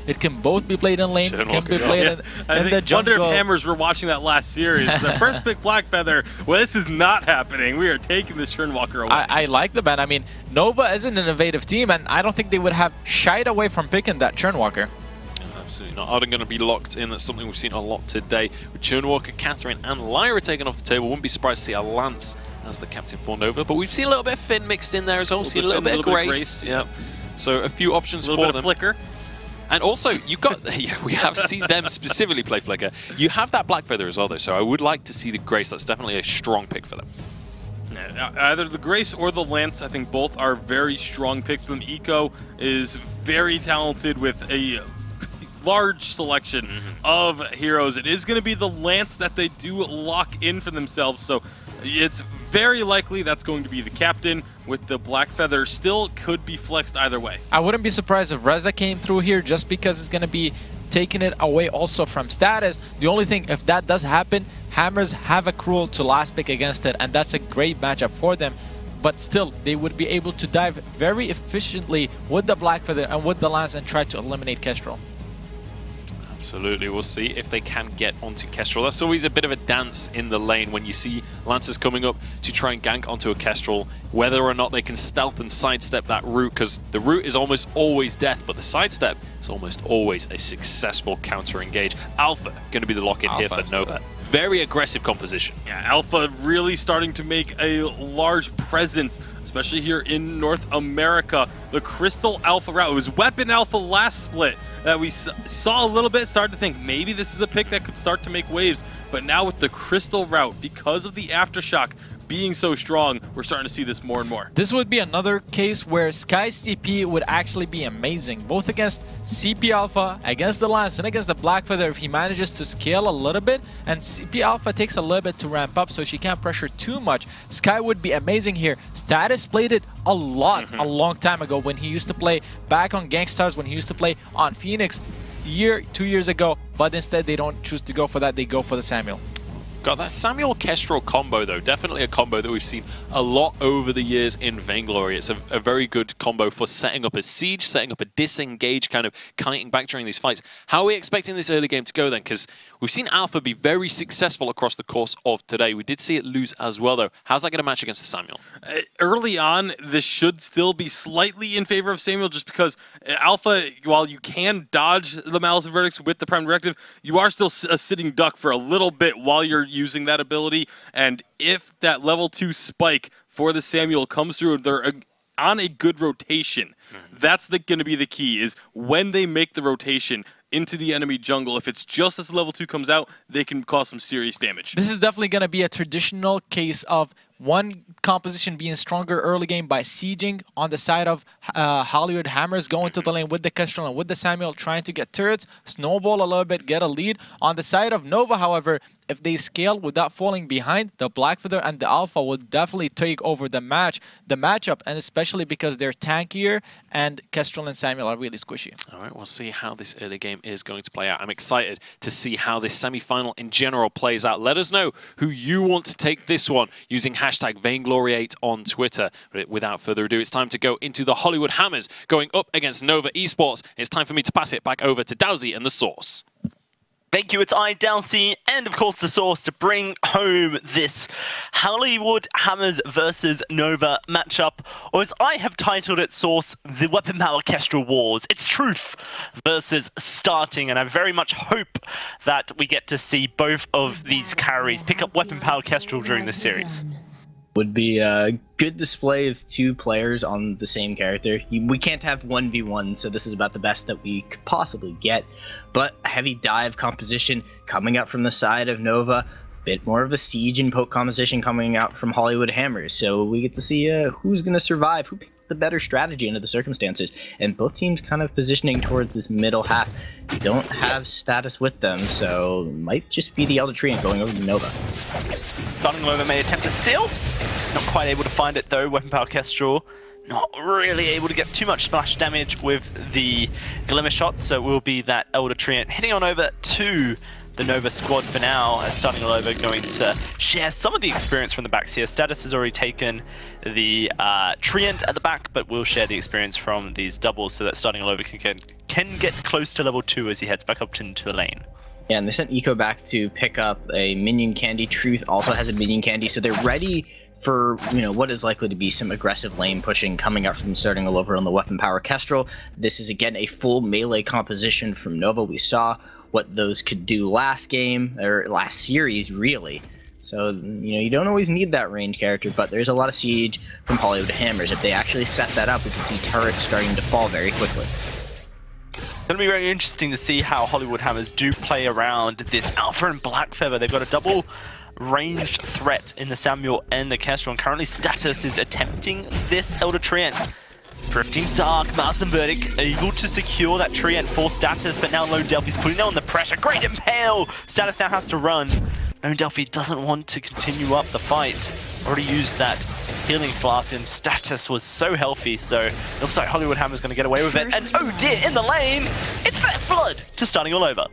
It can both be played in lane, it can be played in the jungle. I wonder if Hammers were watching that last series. The first pick Blackfeather. Well, this is not happening. We are taking this Churnwalker away. I like the ban. I mean, Nova is an innovative team, and I don't think they would have shied away from picking that Churnwalker. Absolutely not. Arden going to be locked in. That's something we've seen a lot today. With Churnwalker, Catherine, and Lyra taken off the table. Wouldn't be surprised to see a Lance as the captain for Nova. But we've seen a little bit of Finn mixed in there as well. We've seen a little bit of Grace. Yeah. So a few options for them. A little bit of Flicker. And also, you've got, yeah, we have seen them specifically play Flicker. You have that Blackfeather as well, though. So I would like to see the Grace. That's definitely a strong pick for them. Either the Grace or the Lance, I think both are very strong picks for them. Eco is very talented with a large selection of heroes. It is going to be the Lance that they do lock in for themselves, so it's very likely that's going to be the captain, with the Blackfeather still could be flexed either way. I wouldn't be surprised if Reza came through here just because it's going to be taking it away also from status. The only thing, if that does happen, Hammers have a Cruel to last pick against it, and that's a great matchup for them. But still, they would be able to dive very efficiently with the Blackfeather and with the Lance and try to eliminate Kestrel. Absolutely, we'll see if they can get onto Kestrel. That's always a bit of a dance in the lane when you see Lancers coming up to try and gank onto a Kestrel, whether or not they can stealth and sidestep that route, because the route is almost always death, but the sidestep is almost always a successful counter-engage. Alpha going to be the lock-in here for Nova. Very aggressive composition. Yeah, Alpha really starting to make a large presence, especially here in North America. The Crystal Alpha route, it was Weapon Alpha last split that we saw a little bit, started to think maybe this is a pick that could start to make waves, but now with the Crystal route, because of the Aftershock being so strong, we're starting to see this more and more. This would be another case where Sky CP would actually be amazing, both against CP Alpha, against the Lance, and against the Blackfeather if he manages to scale a little bit, and CP Alpha takes a little bit to ramp up so she can't pressure too much. Sky would be amazing here. Status played it a lot a long time ago when he used to play back on Gangstars, when he used to play on Phoenix 2 years ago, but instead they don't choose to go for that, they go for the Samuel. Got that Samuel Kestrel combo, though. Definitely a combo that we've seen a lot over the years in Vainglory. It's a very good combo for setting up a siege, setting up a disengage, kind of kiting back during these fights. How are we expecting this early game to go then? Because we've seen Alpha be very successful across the course of today. We did see it lose as well, though. How's that going to match against the Samuel? Early on, this should still be slightly in favor of Samuel, just because Alpha, while you can dodge the Malice and Verdicts with the Prime Directive, you are still a sitting duck for a little bit while you're using that ability, and if that level 2 spike for the Samuel comes through, they're on a good rotation. That's going to be the key, is when they make the rotation into the enemy jungle, if it's just as level 2 comes out, they can cause some serious damage. This is definitely going to be a traditional case of one composition being stronger early game by sieging on the side of Hollywood Hammers, going to the lane with the Kestrel and with the Samuel, trying to get turrets, snowball a little bit, get a lead. On the side of Nova, however, if they scale without falling behind, the Blackfeather and the Alpha will definitely take over the matchup, and especially because they're tankier and Kestrel and Samuel are really squishy. All right, we'll see how this early game is going to play out. I'm excited to see how this semi-final in general plays out. Let us know who you want to take this one using hashtag Vainglory8 on Twitter. But without further ado, it's time to go into the Hollywood Hammers going up against Nova Esports. It's time for me to pass it back over to Dowsy and the Source. Thank you, it's I, Dowsy, and of course the Source to bring home this Hollywood Hammers versus Nova matchup, or as I have titled it, Source, the Weapon Power Kestrel Wars. It's truth versus starting, and I very much hope that we get to see both of these carries pick up Weapon Power Kestrel during this series. Would be a good display of two players on the same character. We can't have 1v1, so this is about the best that we could possibly get. But a heavy dive composition coming out from the side of Nova, bit more of a siege and poke composition coming out from Hollywood Hammers. So we get to see who's going to survive, who picked the better strategy under the circumstances. And both teams kind of positioning towards this middle half. We don't have status with them, so it might just be the Elder Treant going over to Nova. Starting Nova may attempt to steal. Not quite able to find it though. Weapon Power Kestrel not really able to get too much splash damage with the Glimmer shot, so it will be that Elder Treant heading on over to the Nova squad for now, as Starting All Over going to share some of the experience from the backs here. Status has already taken the Treant at the back, but will share the experience from these doubles so that Starting All Over can get close to level 2 as he heads back up into the lane. Yeah, and they sent Eco back to pick up a minion candy. Truth also has a minion candy, so they're ready for, you know, what is likely to be some aggressive lane pushing coming up from Starting All Over on the weapon power Kestrel. This is again a full melee composition from Nova. We saw what those could do last game, or last series, really. So, you know, you don't always need that range character, but there's a lot of siege from Hollywood Hammers. If they actually set that up, we can see turrets starting to fall very quickly. It's going to be very interesting to see how Hollywood Hammers do play around this Alpha and Black Feather. They've got a double ranged threat in the Samuel and the Kestrel, and currently Status is attempting this Elder Treant. Drifting Dark, Mouse and Verdict able to secure that Treant for Status, but now Lone Delphi's putting down the pressure. Great Impale! Status now has to run. Lone Delphi doesn't want to continue up the fight. Already used that healing flask, and Status was so healthy, so it looks like Hollywood Hammer's going to get away with it. And oh dear, in the lane, it's First Blood to Starting All Over.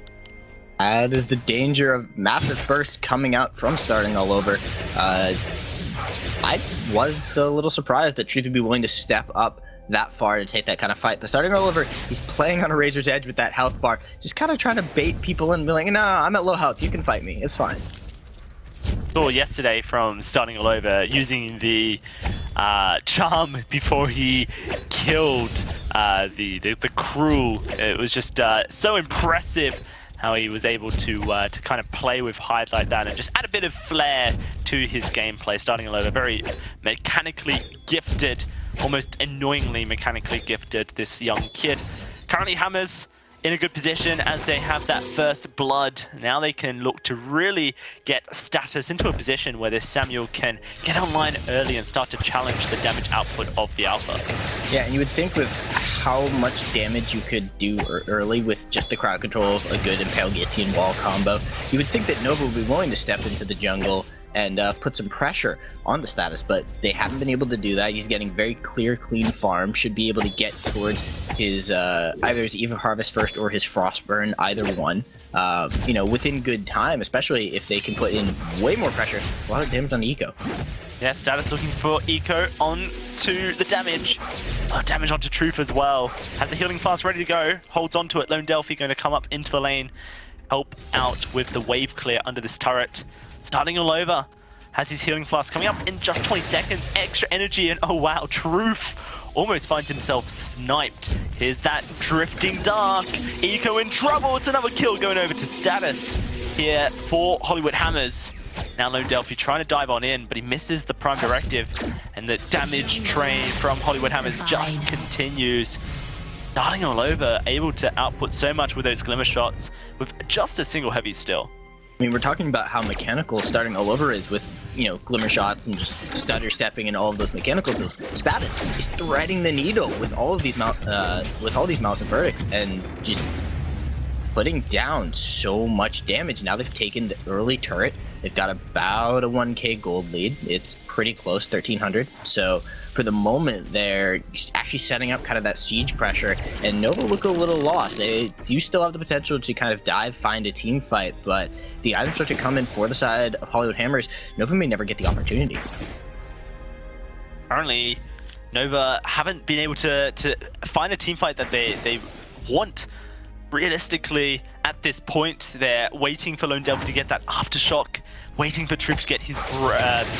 That is the danger of massive burst coming out from Starting All Over. I was a little surprised that Truth would be willing to step up that far to take that kind of fight. But Starting All Over, he's playing on a razor's edge with that health bar, just kind of trying to bait people in, be like, no, I'm at low health, you can fight me, it's fine. Saw yesterday from Starting All Over using the charm before he killed the Cruel. It was just so impressive how he was able to kind of play with Hyde like that and just add a bit of flair to his gameplay. Starting All Over, very mechanically gifted, almost annoyingly mechanically gifted, this young kid. Currently Hammers in a good position as they have that First Blood. Now they can look to really get Status into a position where this Samuel can get online early and start to challenge the damage output of the Alpha. Yeah, and you would think with how much damage you could do early with just the crowd control of a good Impale Guillotine wall combo, you would think that Nova would be willing to step into the jungle and put some pressure on the Status, but they haven't been able to do that. He's getting very clear, clean farm, should be able to get towards his either his Eve of Harvest first or his Frostburn, either one, you know, within good time, especially if they can put in way more pressure. It's a lot of damage on Eco. Yeah, Status looking for Eco onto the damage. Damage onto Truth as well. Has the healing flask ready to go, holds onto it. Lone Delphi going to come up into the lane, help out with the wave clear under this turret. Starting All Over has his healing flask coming up in just 20 seconds. Extra energy, and oh wow, Truth almost finds himself sniped. Here's that Drifting Dark. Eco in trouble. It's another kill going over to Status here for Hollywood Hammers. Now Lone Delphi trying to dive on in, but he misses the Prime Directive, and the damage train from Hollywood Hammers just continues. Starting All Over able to output so much with those Glimmer shots with just a single heavy still. I mean, we're talking about how mechanical Starting All Over is with, you know, Glimmer shots and just stutter stepping and all of those mechanicals. Status is threading the needle with all of these Mouse and Verdicts and just putting down so much damage. Now they've taken the early turret. They've got about a 1k gold lead. It's pretty close, 1300. So for the moment, they're actually setting up kind of that siege pressure, and Nova look a little lost. They do still have the potential to kind of dive, find a team fight, but if the items start to come in for the side of Hollywood Hammers, Nova may never get the opportunity. Currently, Nova haven't been able to find a team fight that they want. Realistically, at this point, they're waiting for Lone Delphi to get that Aftershock, waiting for Truth to get his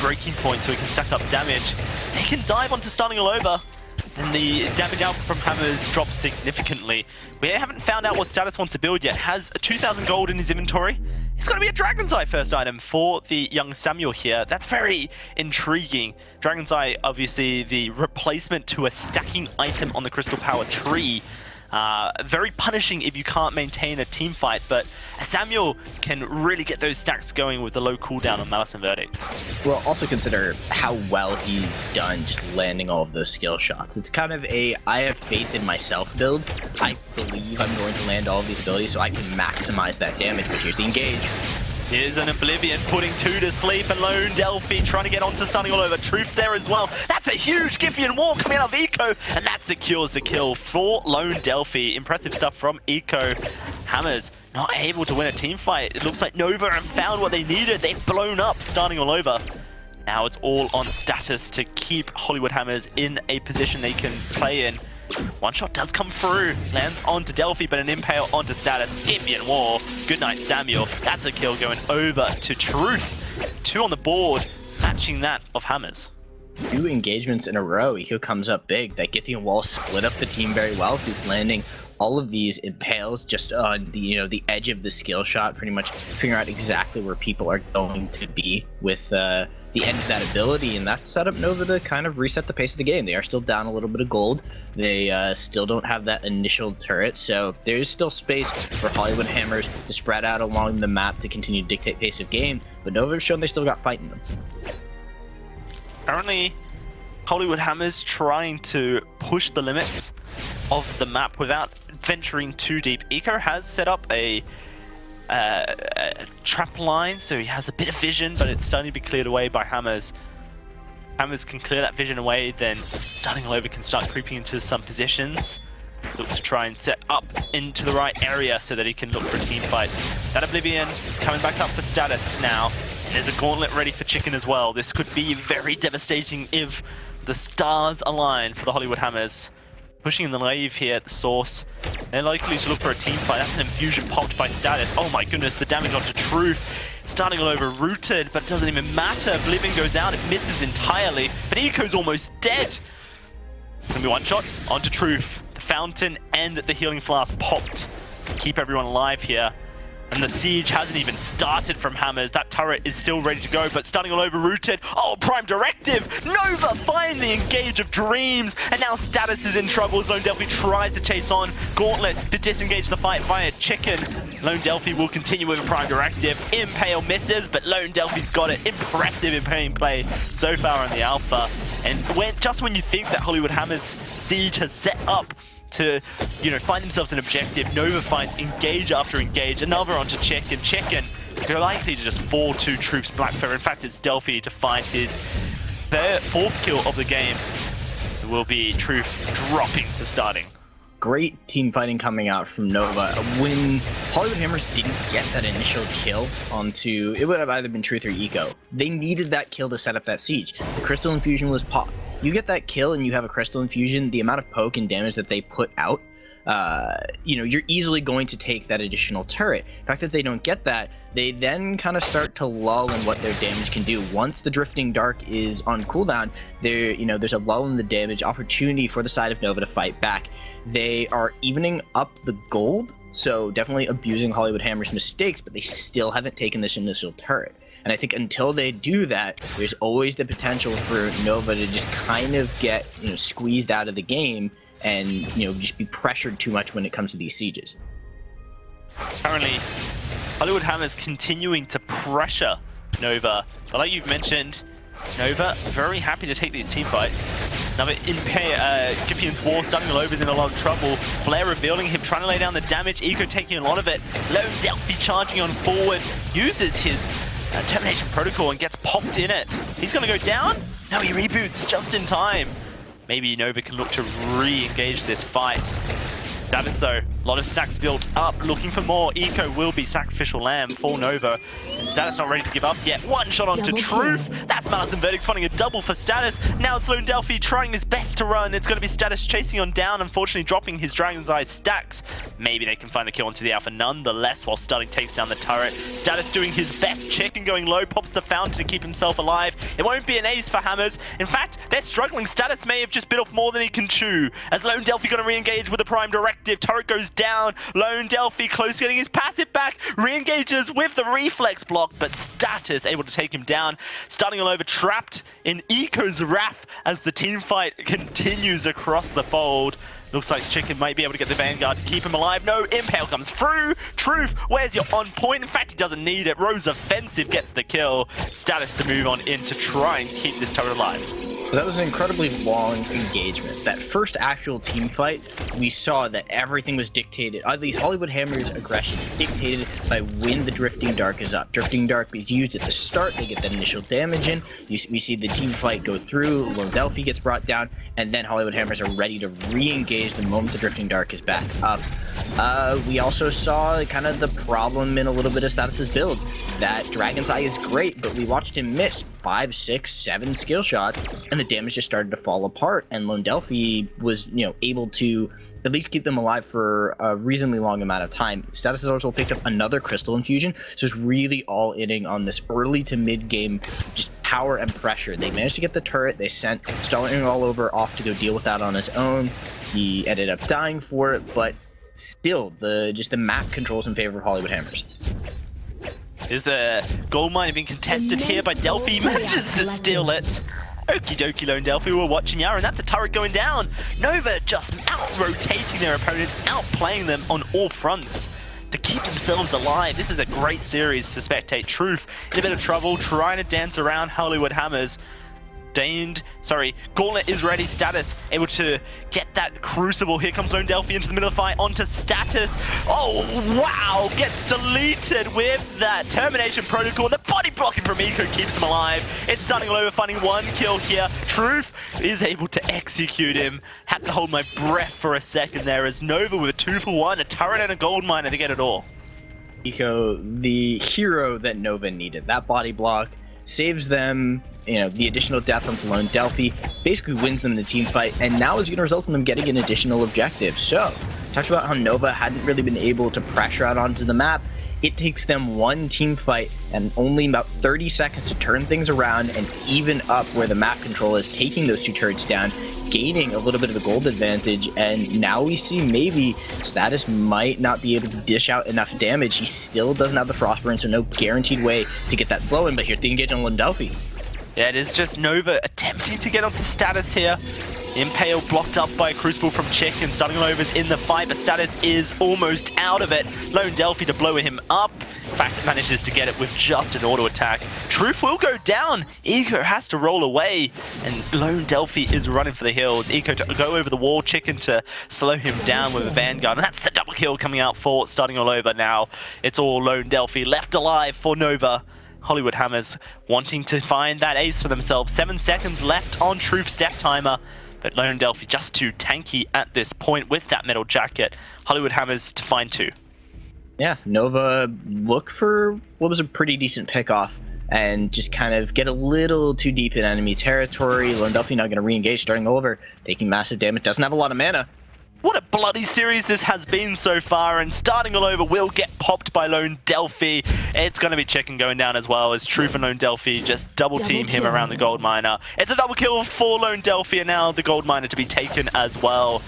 breaking point so he can stack up damage. They can dive onto Starting All Over, and the damage output from Hammers drops significantly. We haven't found out what Status wants to build yet. Has 2,000 gold in his inventory. It's going to be a Dragon's Eye first item for the young Samuel here. That's very intriguing. Dragon's Eye, obviously the replacement to a stacking item on the Crystal Power tree. Very punishing if you can't maintain a team fight, but Samuel can really get those stacks going with the low cooldown on Malice and Verdict. Well, also consider how well he's done just landing all of those skill shots. It's kind of a I have faith in myself build. I believe I'm going to land all of these abilities so I can maximize that damage, but here's the engage. Here's an Oblivion putting 2 to sleep, and Lone Delphi trying to get onto Starting All Over. Truth there as well. That's a huge Giffian wall coming out of Eco, and that secures the kill for Lone Delphi. Impressive stuff from Eco. Hammers not able to win a team fight. It looks like Nova have found what they needed. They've blown up, starting all over. Now it's all on Status to keep Hollywood Hammers in a position they can play in. One shot does come through, lands onto Delphi, but an impale onto Status. Gideon War, good night Samuel. That's a kill going over to Truth. 2 on the board, matching that of Hammers. 2 engagements in a row, Eco comes up big. That Githian wall split up the team very well. He's landing all of these impales just on the the edge of the skill shot, pretty much figuring out exactly where people are going to be with the end of that ability, and that's set up Nova to kind of reset the pace of the game. They are still down a little bit of gold. They still don't have that initial turret, so there's still space for Hollywood Hammers to spread out along the map to continue to dictate pace of game, but Nova has shown they still got fight in them. Currently, Hollywood Hammers trying to push the limits of the map without venturing too deep. Eco has set up a trap line, so he has a bit of vision, but it's starting to be cleared away by Hammers. Hammers can clear that vision away, then starting all over can start creeping into some positions. Look to try and set up into the right area so that he can look for team fights. That Oblivion coming back up for Status now. And there's a gauntlet ready for Chicken as well. This could be very devastating if the stars align for the Hollywood Hammers. Pushing in the wave here at the source. They're likely to look for a team fight. That's an infusion popped by Status. Oh my goodness, the damage onto Truth. Starting all over rooted, but it doesn't even matter. Oblivion goes out, it misses entirely. But Eco's almost dead. Gonna be one shot onto Truth. The fountain and the healing flask popped. Keep everyone alive here. And the siege hasn't even started from Hammers. That turret is still ready to go, but starting all over rooted. Oh, Prime Directive! Nova finally engage of Dreams! And now Status is in trouble as Lone Delphi tries to chase on. Gauntlet to disengage the fight via Chicken. Lone Delphi will continue with a Prime Directive. Impale misses, but Lone Delphi's got it. Impressive Impale play so far in the alpha. And just when you think that Hollywood Hammers siege has set up to, find themselves an objective, Nova finds engage after engage, another onto Chicken. Chicken, they're likely to just fall to Troops Blackfeather. In fact, it's Delphi to find his 4th kill of the game. It will be Truth dropping to starting. Great team fighting coming out from Nova. When Hollywood Hammers didn't get that initial kill onto, it would have either been Truth or Eco. They needed that kill to set up that siege. The Crystal Infusion was popped. You get that kill and you have a Crystal Infusion, the amount of poke and damage that they put out, you're easily going to take that additional turret. The fact that they don't get that, they then kind of start to lull in what their damage can do. Once the Drifting Dark is on cooldown, there's a lull in the damage, opportunity for the side of Nova to fight back. They are evening up the gold, so definitely abusing Hollywood Hammer's mistakes, but they still haven't taken this initial turret. And I think until they do that, there's always the potential for Nova to just kind of get squeezed out of the game and just be pressured too much when it comes to these sieges. Currently, Hollywood Hammers continuing to pressure Nova, but like you've mentioned, Nova very happy to take these team fights. Another Giphian's War starting all over is in a lot of trouble. Flare revealing him, trying to lay down the damage. Eco taking a lot of it. Lone Delphi charging on forward, uses his Termination Protocol and gets popped in it. He's going to go down? No, he reboots just in time. Maybe Nova can look to re-engage this fight. Status though, a lot of stacks built up, looking for more. Eco will be Sacrificial Lamb for Nova. And Status not ready to give up yet. One shot onto Truth. That's Malice and Verdict's finding a double for Status. Now it's Lone Delphi trying his best to run. It's going to be Status chasing on down, unfortunately dropping his Dragon's Eye stacks. Maybe they can find the kill onto the Alpha nonetheless while Starling takes down the turret. Status doing his best, Chicken going low, pops the fountain to keep himself alive. It won't be an ace for Hammers. In fact, they're struggling. Status may have just bit off more than he can chew. As Lone Delphi going to re-engage with a Prime Directive. Turret goes down. Lone Delphi close to getting his passive back. Re-engages with the reflex block, but Status able to take him down. Starting all over, trapped in Eco's wrath as the team fight continues across the fold. Looks like Chicken might be able to get the Vanguard to keep him alive. No, Impale comes through. Truth, where's your on point? In fact, he doesn't need it. Rose Offensive gets the kill. Status to move on in to try and keep this turret alive. That was an incredibly long engagement. That first actual team fight, we saw that everything was dictated, at least Hollywood Hammer's aggression is dictated by when the Drifting Dark is up. Drifting Dark is used at the start, they get that initial damage in, we see the team fight go through, Lone Delphi gets brought down, and then Hollywood Hammers are ready to re-engage the moment the Drifting Dark is back up. We also saw kind of the problem in a little bit of Status's build. That Dragon's Eye is great, but we watched him miss 5, 6, 7 skill shots, and the damage just started to fall apart, and Lone Delphi was, able to at least keep them alive for a reasonably long amount of time. Status has also picked up another Crystal Infusion, so it's really all inning on this early to mid-game just power and pressure. They managed to get the turret, they sent Stalling all over off to go deal with that on his own. He ended up dying for it, but still, the map controls in favor of Hollywood Hammers. Is a gold mine being contested here by Delphi? He manages to steal it. Okie dokie, Lone Delphi, we're watching out, and that's a turret going down. Nova just out-rotating their opponents, outplaying them on all fronts to keep themselves alive. This is a great series to spectate. Truth in a bit of trouble, trying to dance around Hollywood Hammers. Gauntlet is ready. Status able to get that Crucible. Here comes Lone Delphi into the middle of the fight, onto Status. Oh, wow, gets deleted with that Termination Protocol. The body blocking from Eco keeps him alive. It's starting all over, finding 1 kill here. Truth is able to execute him. Had to hold my breath for a second there as Nova with a 2-for-1, a turret and a gold miner to get it all. Eco, the hero that Nova needed. That body block saves them, the additional death onto Lone Delphi, basically wins them the team fight, and now is going to result in them getting an additional objective. So, talked about how Nova hadn't really been able to pressure out onto the map. It takes them 1 team fight and only about 30 seconds to turn things around and even up where the map control is, taking those 2 turrets down, gaining a little bit of a gold advantage, and now we see maybe Status might not be able to dish out enough damage. He still doesn't have the Frostburn, so no guaranteed way to get that slow in, but here's the engage on Lone Delphi. Yeah, it is just Nova attempting to get onto Status here. Impale blocked up by a Crucible from Chick, and Stunning Lover's in the fight, but Status is almost out of it. Lone Delphi to blow him up. In fact, it manages to get it with just an auto attack. Truth will go down. Eco has to roll away, and Lone Delphi is running for the hills. Eco to go over the wall, Chicken to slow him down with a Vanguard, and that's the double kill coming out for Starting All Over now. It's all Lone Delphi left alive for Nova. Hollywood Hammers wanting to find that ace for themselves. 7 seconds left on Truth's death timer, but Lone Delphi just too tanky at this point with that metal jacket. Hollywood Hammers to find 2. Yeah, Nova look for what was a pretty decent pick-off and just kind of get a little too deep in enemy territory. Lone Delphi now going to re-engage, starting over, taking massive damage, doesn't have a lot of mana. What a bloody series this has been so far, and Starting All Over will get popped by Lone Delphi. It's going to be Chicken going down as well, as Truth and Lone Delphi just double team him around the gold miner. It's a double kill for Lone Delphi, and now the gold miner to be taken as well.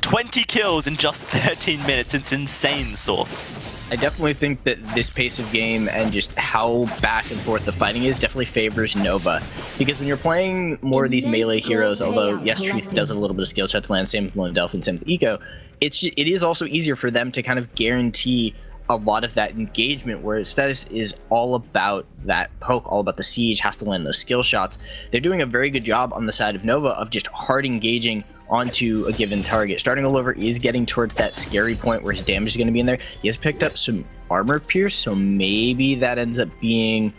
20 kills in just 13 minutes. It's insane, Source. I definitely think that this pace of game and just how back and forth the fighting is definitely favors Nova. Because when you're playing more of these melee heroes, although yes, Truth does have a little bit of skill shot to land, same with Lone Delphi and same with Eco, it is also easier for them to kind of guarantee a lot of that engagement, whereas Status is all about that poke, all about the siege, has to land those skill shots. They're doing a very good job on the side of Nova of just hard engaging onto a given target. Starting All Over is getting towards that scary point where his damage is going to be in there. He has picked up some armor pierce, so maybe that ends up being...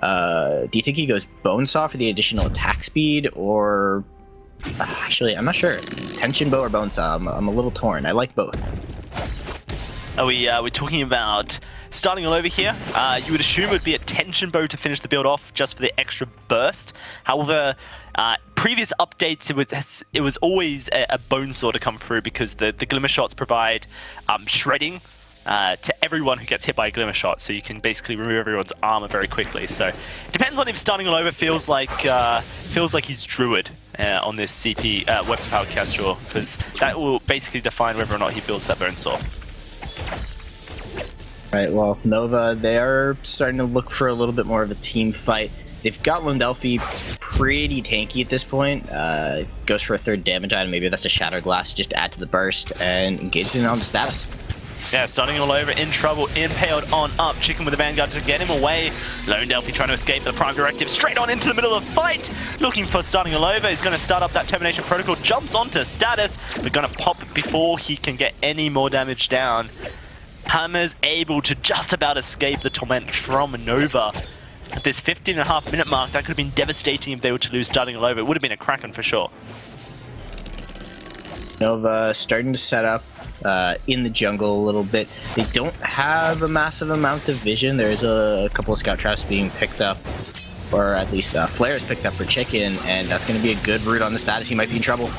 do you think he goes Bonesaw for the additional attack speed, or... actually, I'm not sure. Tension Bow or Bonesaw? I'm a little torn. I like both. We're talking about Starting All Over here. You would assume it would be a Tension Bow to finish the build off just for the extra burst. However, previous updates, it was always a Bone Saw to come through because the Glimmer Shots provide shredding to everyone who gets hit by a Glimmer Shot, so you can basically remove everyone's armor very quickly. So it depends on if Starting All Over feels like he's Druid on this CP Weapon Powered Kestrel, because that will basically define whether or not he builds that Bone Saw. Right, well, Nova, they are starting to look for a little bit more of a team fight. They've got Lone Delphi pretty tanky at this point. Goes for a 3rd damage item, maybe that's a Shattered Glass, just add to the burst, and engages in on the Status. Yeah, starting all over, in trouble, impaled on up. Chicken with the Vanguard to get him away. Lone Delphi trying to escape the Prime Directive, straight on into the middle of the fight. Looking for starting all over. He's going to start up that Termination Protocol, jumps onto Status, but going to pop before he can get any more damage down. Hammer's able to just about escape the Torment from Nova. At this 15.5 minute mark, that could have been devastating if they were to lose starting all over. It would have been a Kraken for sure. Nova starting to set up in the jungle a little bit. They don't have a massive amount of vision. There's a couple of scout traps being picked up, or at least Flare is picked up for Chicken, and that's going to be a good route on the Status. He might be in trouble.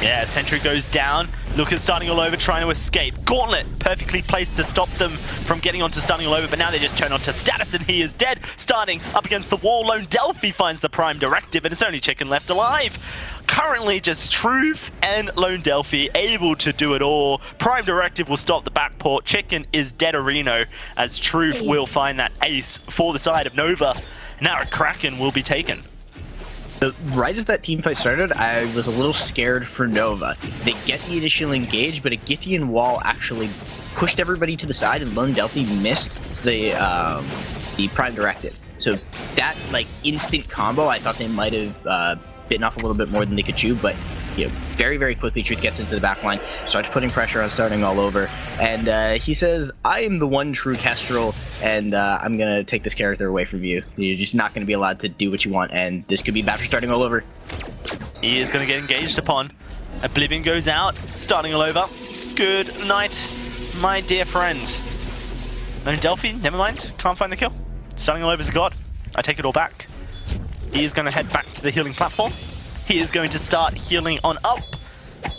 Yeah, Sentry goes down. Look at starting all over, trying to escape. Gauntlet, perfectly placed to stop them from getting onto starting all over, but now they just turn onto Status and he is dead. Starting up against the wall, Lone Delphi finds the Prime Directive, and it's only Chicken left alive. Currently just Truth and Lone Delphi able to do it all. Prime Directive will stop the backport. Chicken is dead Reno, as Truth will find that ace for the side of Nova. Now a Kraken will be taken. So right as that team fight started, I was a little scared for Nova. They get the initial engage, but a Githian wall actually pushed everybody to the side, and Lone Delphi missed the Prime Directive. So that like instant combo, I thought they might have bitten off a little bit more than they could chew, but you know, very, very quickly Truth gets into the back line, starts putting pressure on starting all over, and he says, I am the one true Kestrel, and I'm going to take this character away from you. You're just not going to be allowed to do what you want, and this could be bad for starting all over. He is going to get engaged upon. Oblivion goes out, starting all over. Good night, my dear friend. Lone Delphi, never mind, can't find the kill. Starting all over is a god. I take it all back. He is going to head back to the healing platform. He is going to start healing on up.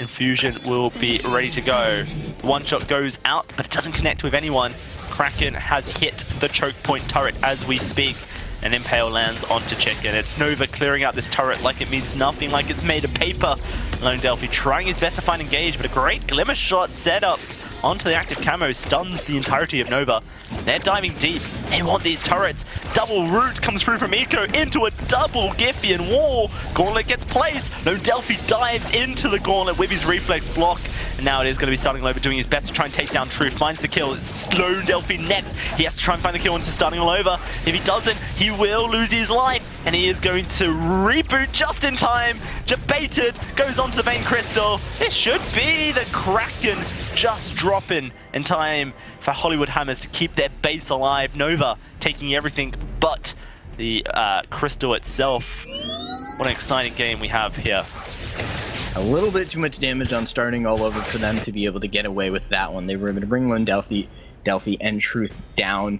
Infusion will be ready to go. One shot goes out, but it doesn't connect with anyone. Kraken has hit the choke point turret as we speak. An impale lands onto Chicken. It's Nova clearing out this turret like it means nothing, like it's made of paper. Lone Delphi trying his best to find engage, but a great glimmer shot set up onto the active camo stuns the entirety of Nova. They're diving deep. They want these turrets. Double root comes through from Eco into a double Githian wall. Gauntlet gets placed. Lone Delphi dives into the Gauntlet with his reflex block. And now it is going to be starting over, doing his best to try and take down Truth. Finds the kill. It's Lone Delphi next. He has to try and find the kill into starting all over. If he doesn't, he will lose his life. And he is going to reboot just in time. Debated, goes onto the Vein Crystal. It should be the Kraken just dropping in time for Hollywood Hammers to keep their base alive. Nova taking everything but the crystal itself. What an exciting game we have here. A little bit too much damage on starting all over for them to be able to get away with that one. They were able to bring Lone Delphi and Truth down.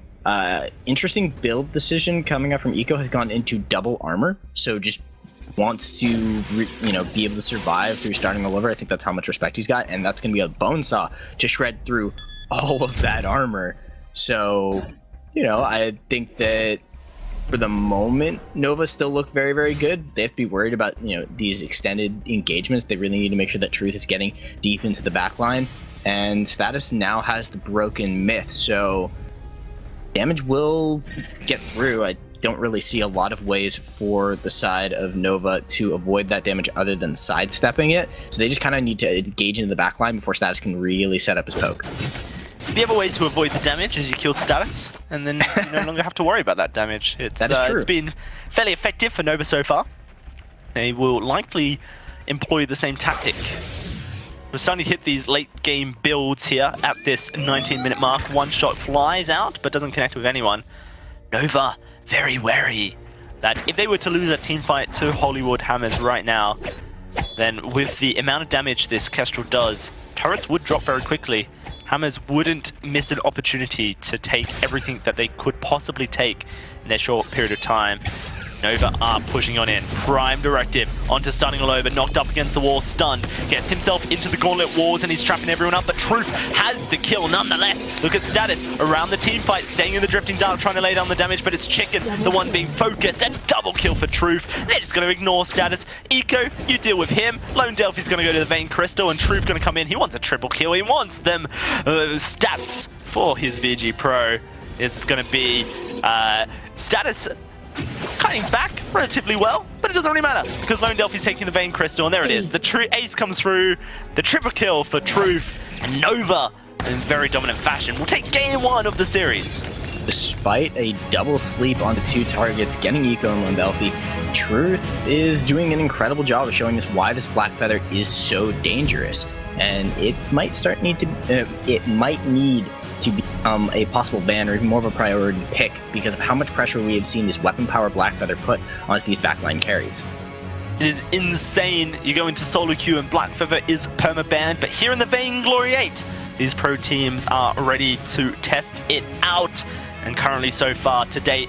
Interesting build decision coming up from Eco has gone into double armor, so just wants to be able to survive through starting all over. I think that's how much respect he's got, and that's going to be a bone saw to shred through all of that armor. So, I think that for the moment, Nova still look very, very good. They have to be worried about, these extended engagements. They really need to make sure that Truth is getting deep into the back line. And Status now has the broken myth, so damage will get through. I don't really see a lot of ways for the side of Nova to avoid that damage other than sidestepping it. So they just kind of need to engage into the back line before Status can really set up his poke. The other way to avoid the damage is you kill Status, and then you no longer have to worry about that damage. That is true. It's been fairly effective for Nova so far. They will likely employ the same tactic. We're starting to hit these late game builds here at this 19-minute mark. One shot flies out, but doesn't connect with anyone. Nova, very wary that if they were to lose a team fight to Hollywood Hammers right now, then with the amount of damage this Kestrel does, turrets would drop very quickly. Hammers wouldn't miss an opportunity to take everything that they could possibly take in their short period of time. Nova are pushing on in. Prime Directive onto starting all over, knocked up against the wall, stunned. Gets himself into the Gauntlet walls and he's trapping everyone up, but Truth has the kill nonetheless. Look at Status around the team fight, staying in the Drifting Dark, trying to lay down the damage, but it's Chicken, the one being focused, and double kill for Truth. They're just going to ignore Status. Eco, you deal with him. Lone Delphi's going to go to the Vein Crystal, and Truth going to come in. He wants a triple kill. He wants them stats for his VG Pro. It's going to be Status cutting back relatively well, but it doesn't really matter because Lone Delphi's taking the Vein Crystal, and there it is. The ace comes through, the triple kill for Truth, and Nova in very dominant fashion, will take game 1 of the series. Despite a double sleep on the 2 targets, getting Eco and Limvelfi, Truth is doing an incredible job of showing us why this Black Feather is so dangerous. And it might need to become a possible ban or even more of a priority pick because of how much pressure we have seen this weapon power Black Feather put onto these backline carries. It is insane. You go into solo queue and Black Feather is perma-banned, but here in the Vainglory 8, these pro teams are ready to test it out. And currently so far today,